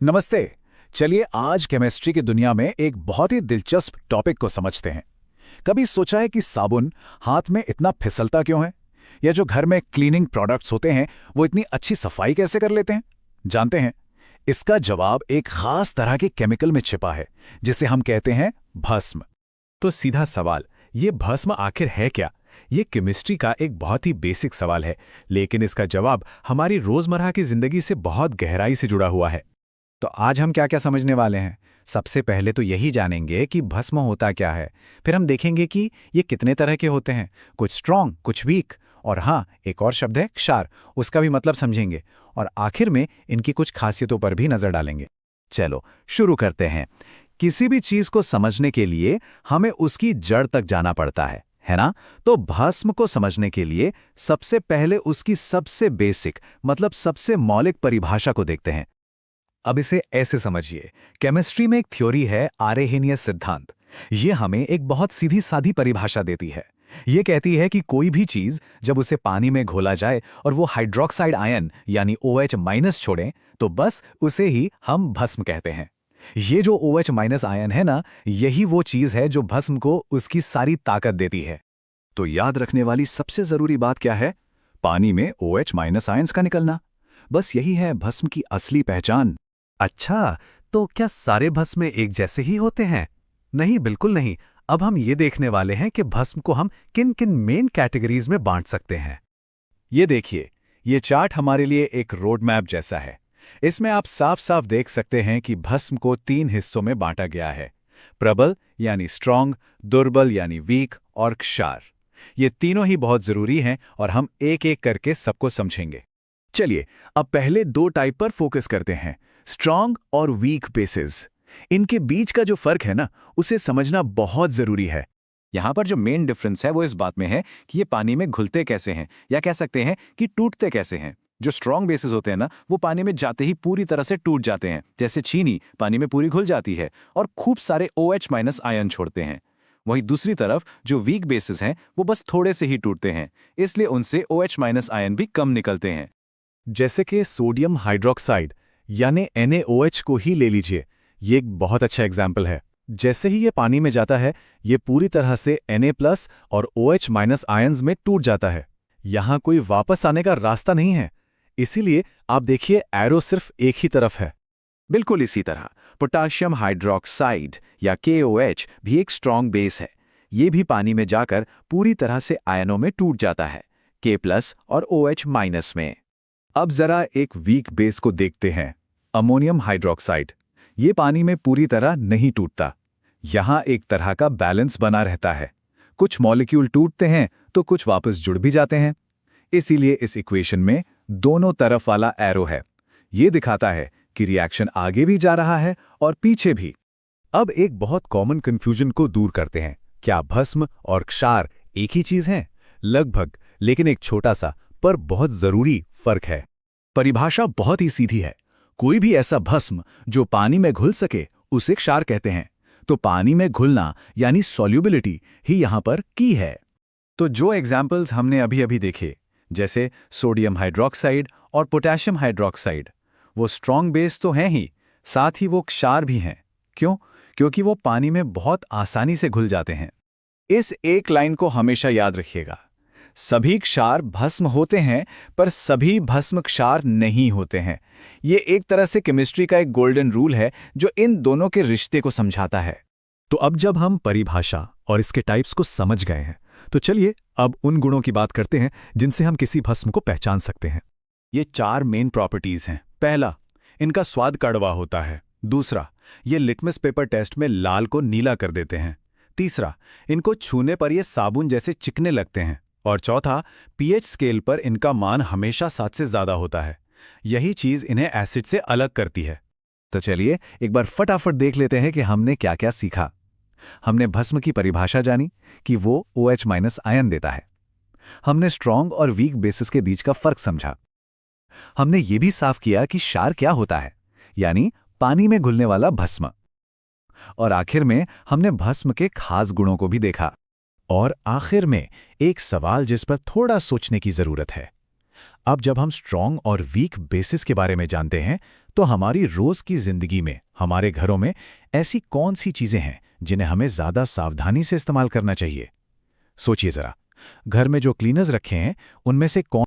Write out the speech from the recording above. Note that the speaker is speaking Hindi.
नमस्ते। चलिए आज केमिस्ट्री की दुनिया में एक बहुत ही दिलचस्प टॉपिक को समझते हैं। कभी सोचा है कि साबुन हाथ में इतना फिसलता क्यों है? या जो घर में क्लीनिंग प्रोडक्ट्स होते हैं वो इतनी अच्छी सफाई कैसे कर लेते हैं? जानते हैं, इसका जवाब एक खास तरह के केमिकल में छिपा है जिसे हम कहते हैं भस्म। तो सीधा सवाल, ये भस्म आखिर है क्या? ये केमिस्ट्री का एक बहुत ही बेसिक सवाल है, लेकिन इसका जवाब हमारी रोजमर्रा की जिंदगी से बहुत गहराई से जुड़ा हुआ है। तो आज हम क्या क्या समझने वाले हैं? सबसे पहले तो यही जानेंगे कि भस्म होता क्या है। फिर हम देखेंगे कि ये कितने तरह के होते हैं, कुछ स्ट्रॉन्ग, कुछ वीक, और हाँ, एक और शब्द है क्षार, उसका भी मतलब समझेंगे। और आखिर में इनकी कुछ खासियतों पर भी नजर डालेंगे। चलो शुरू करते हैं। किसी भी चीज को समझने के लिए हमें उसकी जड़ तक जाना पड़ता है ना? तो भस्म को समझने के लिए सबसे पहले उसकी सबसे बेसिक मतलब सबसे मौलिक परिभाषा को देखते हैं। अब इसे ऐसे समझिए, केमिस्ट्री में एक थ्योरी है आरेहेनियस सिद्धांत। ये हमें एक बहुत सीधी सादी परिभाषा देती है। ये कहती है कि कोई भी चीज जब उसे पानी में घोला जाए और वो हाइड्रोक्साइड आयन यानी OH- छोड़ें तो बस उसे ही हम भस्म कहते हैं। ये जो OH- आयन है ना, यही वो चीज है जो भस्म को उसकी सारी ताकत देती है। तो याद रखने वाली सबसे जरूरी बात क्या है? पानी में OH- आयंस का निकलना। बस यही है भस्म की असली पहचान। अच्छा, तो क्या सारे भस्म एक जैसे ही होते हैं? नहीं, बिल्कुल नहीं। अब हम ये देखने वाले हैं कि भस्म को हम किन किन मेन कैटेगरीज में बांट सकते हैं। ये देखिए, ये चार्ट हमारे लिए एक रोड मैप जैसा है। इसमें आप साफ साफ देख सकते हैं कि भस्म को 3 हिस्सों में बांटा गया है: प्रबल यानी स्ट्रॉन्ग, दुर्बल यानी वीक और क्षार। ये तीनों ही बहुत जरूरी हैं और हम एक एक करके सबको समझेंगे। चलिए अब पहले 2 टाइप पर फोकस करते हैं, स्ट्रॉन्ग और वीक बेसिस। इनके बीच का जो फर्क है ना, उसे समझना बहुत जरूरी है। यहाँ पर जो मेन डिफरेंस है वो इस बात में है कि ये पानी में घुलते कैसे हैं, या कह सकते हैं कि टूटते कैसे हैं। जो स्ट्रॉन्ग बेसिस होते हैं ना, वो पानी में जाते ही पूरी तरह से टूट जाते हैं, जैसे चीनी पानी में पूरी घुल जाती है और खूब सारे OH- आयन छोड़ते हैं। वहीं दूसरी तरफ जो वीक बेसिस हैं वो बस थोड़े से ही टूटते हैं, इसलिए उनसे OH- आयन भी कम निकलते हैं। जैसे कि सोडियम हाइड्रोक्साइड यानी NaOH को ही ले लीजिए। ये एक बहुत अच्छा एग्जाम्पल है। जैसे ही ये पानी में जाता है, ये पूरी तरह से Na+ और OH- आयंस में टूट जाता है। यहाँ कोई वापस आने का रास्ता नहीं है। इसीलिए आप देखिए, एरो सिर्फ एक ही तरफ है। बिल्कुल इसी तरह पोटाशियम हाइड्रोक्साइड या KOH भी एक स्ट्रॉन्ग बेस है। ये भी पानी में जाकर पूरी तरह से आयनों में टूट जाता है, K+ और OH- में। अब जरा एक वीक बेस को देखते हैं, अमोनियम हाइड्रोक्साइड। ये पानी में पूरी तरह नहीं टूटता। यहाँ एक तरह का बैलेंस बना रहता है। कुछ मॉलिक्यूल टूटते हैं तो कुछ वापस जुड़ भी जाते हैं। इसीलिए इस इक्वेशन में दोनों तरफ वाला एरो है। ये दिखाता है कि रिएक्शन आगे भी जा रहा है और पीछे भी। अब एक बहुत कॉमन कंफ्यूजन को दूर करते हैं। क्या भस्म और क्षार एक ही चीज हैं? लगभग, लेकिन एक छोटा सा पर बहुत जरूरी फर्क है। परिभाषा बहुत ही सीधी है। कोई भी ऐसा भस्म जो पानी में घुल सके उसे क्षार कहते हैं। तो पानी में घुलना यानी सॉल्युबिलिटी ही यहां पर की है। तो जो एग्जाम्पल्स हमने अभी अभी देखे, जैसे सोडियम हाइड्रोक्साइड और पोटेशियम हाइड्रोक्साइड, वो स्ट्रॉन्ग बेस तो हैं ही, साथ ही वो क्षार भी हैं। क्यों? क्योंकि वो पानी में बहुत आसानी से घुल जाते हैं। इस एक लाइन को हमेशा याद रखिएगा। सभी क्षार भस्म होते हैं, पर सभी भस्म क्षार नहीं होते हैं। ये एक तरह से केमिस्ट्री का एक गोल्डन रूल है जो इन दोनों के रिश्ते को समझाता है। तो अब जब हम परिभाषा और इसके टाइप्स को समझ गए हैं, तो चलिए अब उन गुणों की बात करते हैं जिनसे हम किसी भस्म को पहचान सकते हैं। ये 4 मेन प्रॉपर्टीज हैं। पहला, इनका स्वाद कड़वा होता है। दूसरा, ये लिटमस पेपर टेस्ट में लाल को नीला कर देते हैं। तीसरा, इनको छूने पर ये साबुन जैसे चिकने लगते हैं। और चौथा, pH स्केल पर इनका मान हमेशा 7 से ज्यादा होता है। यही चीज इन्हें एसिड से अलग करती है। तो चलिए एक बार फटाफट देख लेते हैं कि हमने क्या क्या सीखा। हमने भस्म की परिभाषा जानी कि वो OH- आयन देता है। हमने स्ट्रॉन्ग और वीक बेसिस के बीच का फर्क समझा। हमने ये भी साफ किया कि क्षार क्या होता है, यानी पानी में घुलने वाला भस्म। और आखिर में हमने भस्म के खास गुणों को भी देखा। और आखिर में एक सवाल जिस पर थोड़ा सोचने की जरूरत है। अब जब हम स्ट्रॉन्ग और वीक बेसिस के बारे में जानते हैं, तो हमारी रोज की जिंदगी में, हमारे घरों में ऐसी कौन सी चीजें हैं जिन्हें हमें ज्यादा सावधानी से इस्तेमाल करना चाहिए? सोचिए जरा, घर में जो क्लीनर्स रखे हैं उनमें से कौन